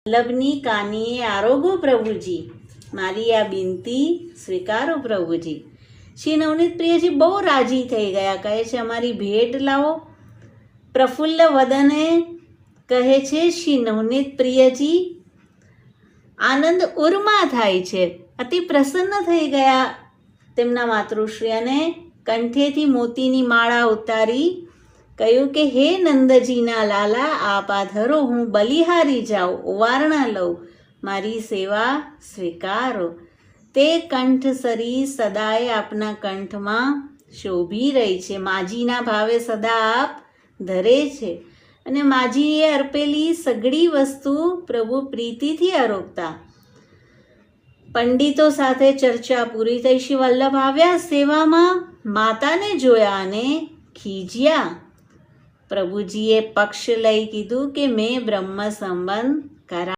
વલ્લભની કાનીએ આરોગો પ્રભુજી, મારી આ બિનતી સ્વીકારો પ્રભુજી. શ્રી નવનીત પ્રિયજી બહુ રાજી થઈ ગયા. કહે છે અમારી ભેટ લાવો. પ્રફુલ્લ વદને કહે છે શ્રી નવનીત પ્રિયજી આનંદ ઉર્મા થાય છે, અતિ પ્રસન્ન થઈ ગયા તેમના માતૃશ્રી અને કંઠેથી મોતીની માળા ઉતારી કહ્યું કે હે નંદજીના લાલા, આપ આધરો, હું બલિહારી જાઉં, ઓવારણા લઉં, મારી સેવા સ્વીકારો. તે કંઠસરી સદાય આપના કંઠમાં શોભી રહી છે. માજીના ભાવે સદા આપ ધરે છે અને માજીએ અર્પેલી સઘળી વસ્તુ પ્રભુ પ્રીતિથી આરોગતા. પંડિતો સાથે ચર્ચા પૂરી થઈ. શ્રી વલ્લભ આવ્યા સેવામાં, માતાને જોયા અને ખીજ્યા. પ્રભુજીએ પક્ષ લઈ કીધું કે મેં બ્રહ્મ સંબંધ કરા